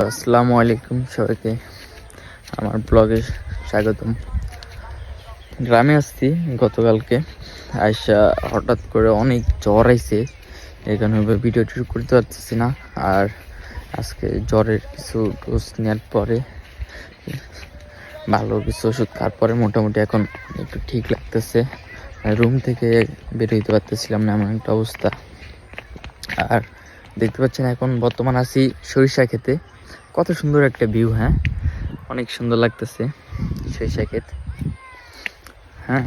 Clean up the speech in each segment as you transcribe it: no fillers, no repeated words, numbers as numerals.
আসসালামু আলাইকুম সবাইকে আমার ব্লগে স্বাগতম। গ্রামে আসছি গতকালকে আইসা হঠাৎ করে অনেক জ্বর আইছে, এই কারণে ভিডিও শুরু করতে পারতেছি না। আর আজকে জ্বরের কিছু ডোজ নেওয়ার পরে ভালো কিছু ওষুধ খাওয়ার পরে মোটামুটি এখন একটু ঠিক লাগতেছে। রুম থেকে বের হইতে পারতেছিলাম না, এমন একটা অবস্থা। আর দেখতে পাচ্ছেন এখন বর্তমান আছি সরিষা খেতে। কত সুন্দর একটা ভিউ, হ্যাঁ অনেক সুন্দর লাগতেছে সরিষা ক্ষেত। হ্যাঁ,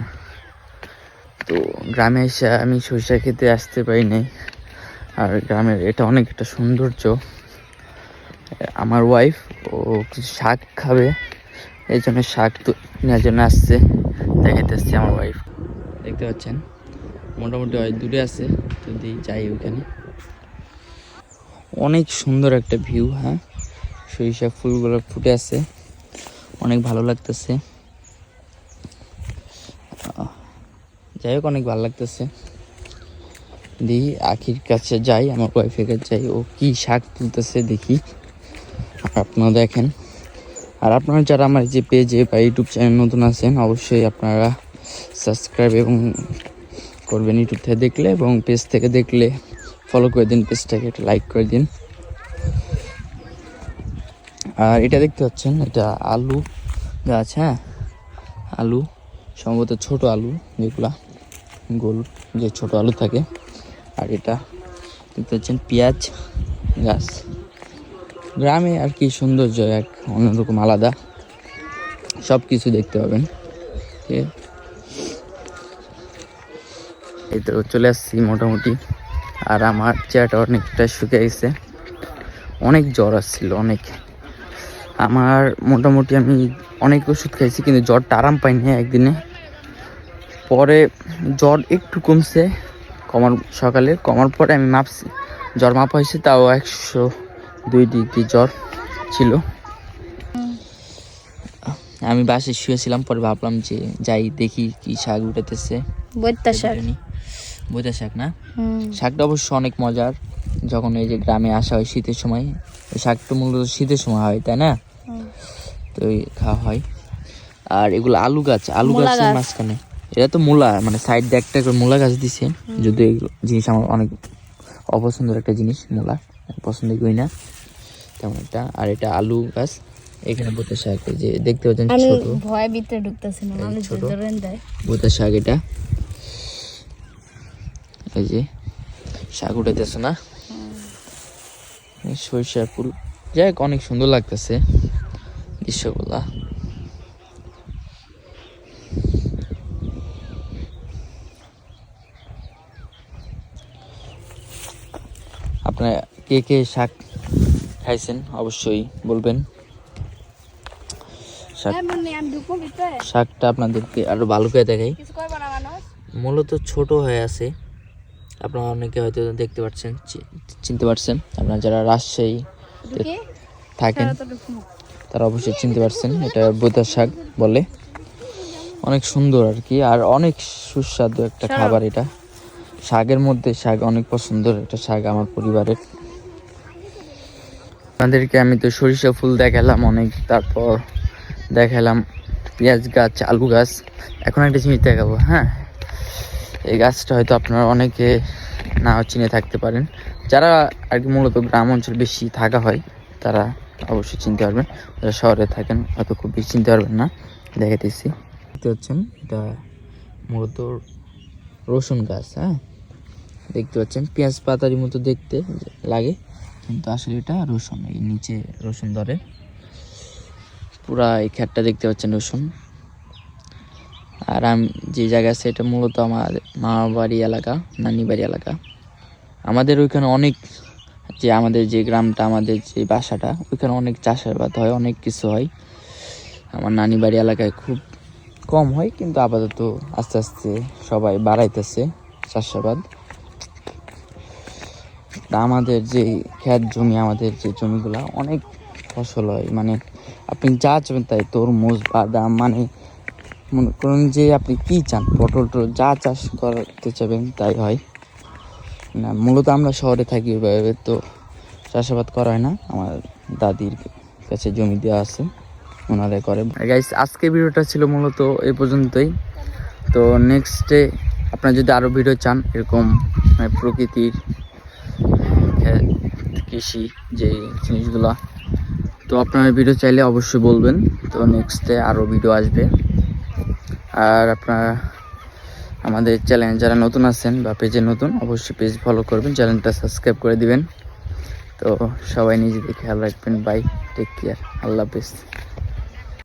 তো গ্রামে এসে আমি সরিষা খেতে আসতে পারি নাই। আর গ্রামের এটা অনেক একটা সৌন্দর্য। আমার ওয়াইফ ও কিছু শাক খাবে, এই জন্য শাক তো নেওয়ার জন্য আসছে, দেখাইতেছি আমার ওয়াইফ। দেখতে পাচ্ছেন মোটামুটি দূরে আছে, যদি যাই ওইখানে অনেক সুন্দর একটা ভিউ। হ্যাঁ, সরিষা ফুলগুলো ফুটে আছে, অনেক ভালো লাগতেছে। যাই হোক, অনেক ভালো লাগতেছে। দেখি আখির কাছে যাই, আমার ওয়াইফের কাছে যাই, ও কি শাক তুলতেছে দেখি, আপনারা দেখেন। আর আপনারা যারা আমার যে পেজে বা ইউটিউব চ্যানেল নতুন আছেন, অবশ্যই আপনারা সাবস্ক্রাইব এবং করবেন ইউটিউব থেকে দেখলে, এবং পেজ থেকে দেখলে ফলো করে দিন, পেজটাকে একটা লাইক করে দিন। আর এটা দেখতে পাচ্ছেন, এটা আলু গাছ। হ্যাঁ, আলু সম্ভবত ছোট আলু, যেগুলা গোল যে ছোট আলু থাকে। আর এটা দেখতে পাচ্ছেন পেঁয়াজ গাছ। গ্রামে আর কি সৌন্দর্য এক অন্যরকম, আলাদা সব কিছু দেখতে পাবেন। ঠিক আছে, এই তো চলে আসছি মোটামুটি। আর আমার চেহারাটা অনেকটা শুকিয়ে গেছে, অনেক জ্বর আসছিল অনেক। আমার মোটামুটি আমি অনেক ওষুধ খাইছি, কিন্তু জ্বরটা আরাম পাইনি একদিনে। পরে জ্বর একটু কমছে, সকালে কমার পরে আমি মাপছি, জ্বর মাপা হয়েছে, তাও 102 ডিগ্রি জ্বর ছিল। আমি বাসায় শুয়েছিলাম, পরে ভাবলাম যে যাই দেখি কি শাক উঠেতেছে। বৈতা শাক না, শাকটা অবশ্য অনেক মজার। যখন এই যে গ্রামে আসা হয় শীতের সময়, ওই শাকটা মূলত শীতের সময় হয়, তাই না? তো খাওয়া হয়। আর এগুলো আলু গাছের মাঝখানে, এটা তো মূলা, মানে সাইড দিয়ে একটা করে মূলা গাছ দিছে। যদি এই জিনিস আমার অনেক অপছন্দের একটা জিনিস, মূলা পছন্দ করি না তেমন একটা। আর এটা আলু গাছ, এখানে বোতা শাক, এই যে দেখতে পাচ্ছেন ছোট, ভয় ভিতরে ঢুকতেছে না, আমি ছোট ধরেন দেয় বোতা শাক। এটা এই যে শাক উঠাইতেছে না, সরিষার ফুল। যাই হোক, অনেক সুন্দর লাগতেছে দৃশ্যগুলা। আপনারা কে কে শাক খাইছেন অবশ্যই বলবেন। শাকটা আপনাদেরকে আরো ভালো করে দেখাই। মূলত ছোট হয়ে আছে, আপনারা অনেকে হয়তো দেখতে পাচ্ছেন, চিনতে পারছেন। আপনারা যারা রাজশাহী থাকেন তারা অবশ্যই চিনতে পারছেন, এটা বোতা শাক বলে। অনেক সুন্দর আর কি, আর অনেক সুস্বাদু একটা খাবার এটা। শাকের মধ্যে শাক অনেক পছন্দের একটা শাক আমার পরিবারের। আপনাদেরকে আমি তো সরিষা ফুল দেখালাম অনেক, তারপর দেখালাম পেঁয়াজ গাছ, আলু গাছ। এখন একটা জিনিস দেখাবো। হ্যাঁ, এই গাছটা হয়তো আপনারা অনেকে না চিনে থাকতে পারেন, যারা আর কি মূলত গ্রাম অঞ্চল বেশি থাকা হয় তারা অবশ্যই চিনতে পারবেন। যারা শহরে থাকেন হয়তো খুব বেশি চিনতে পারবেন না। দেখাতেছি, দেখতে পাচ্ছেন এটা মূলত রসুন গাছ। হ্যাঁ, দেখতে পাচ্ছেন পেঁয়াজ পাতারি মতো দেখতে লাগে, কিন্তু আসলে এটা রসুন। এই নিচে রসুন ধরে, পুরা এই ক্ষেতটা দেখতে পাচ্ছেন রসুন। আর আমি যে জায়গা আছে এটা মূলত আমার মামা বাড়ি এলাকা, নানি বাড়ি এলাকা। আমাদের ওইখানে অনেক, যে আমাদের যে গ্রামটা, আমাদের যে বাসাটা, ওইখানে অনেক চাষাবাদ হয়, অনেক কিছু হয়। আমার নানি বাড়ি এলাকায় খুব কম হয়, কিন্তু আপাতত আস্তে আস্তে সবাই বাড়াইতেছে চাষাবাদ। আমাদের যে ক্ষেত জমি, আমাদের যে জমিগুলা অনেক ফসল হয়, মানে আপনি যা চাবেন তাই, তরমুজ, বাদাম, মানে মনে করুন যে আপনি কি চান, পটল যা চাষ করতে চাবেন তাই হয় না। মূলত আমরা শহরে থাকি, ওইভাবে তো চাষাবাদ করা হয় না। আমার দাদির কাছে জমি দেওয়া আছে, ওনারাই করে। গাইস আজকে ভিডিওটা ছিল মূলত এই পর্যন্তই। তো নেক্সটে আপনারা যদি আরও ভিডিও চান এরকম প্রকৃতির কৃষি যে জিনিসগুলা, তো আপনারা ভিডিও চাইলে অবশ্যই বলবেন। তো নেক্সটে আরও ভিডিও আসবে। আর আপনারা আমাদের চ্যানেল যারা নতুন আছেন বা পেজে নতুন, অবশ্যই পেজ ফলো করবেন, চ্যানেলটা সাবস্ক্রাইব করে দিবেন। তো সবাই নিজেদের খেয়াল রাখবেন। বাই, টেক কেয়ার, আল্লাহ হাফেজ।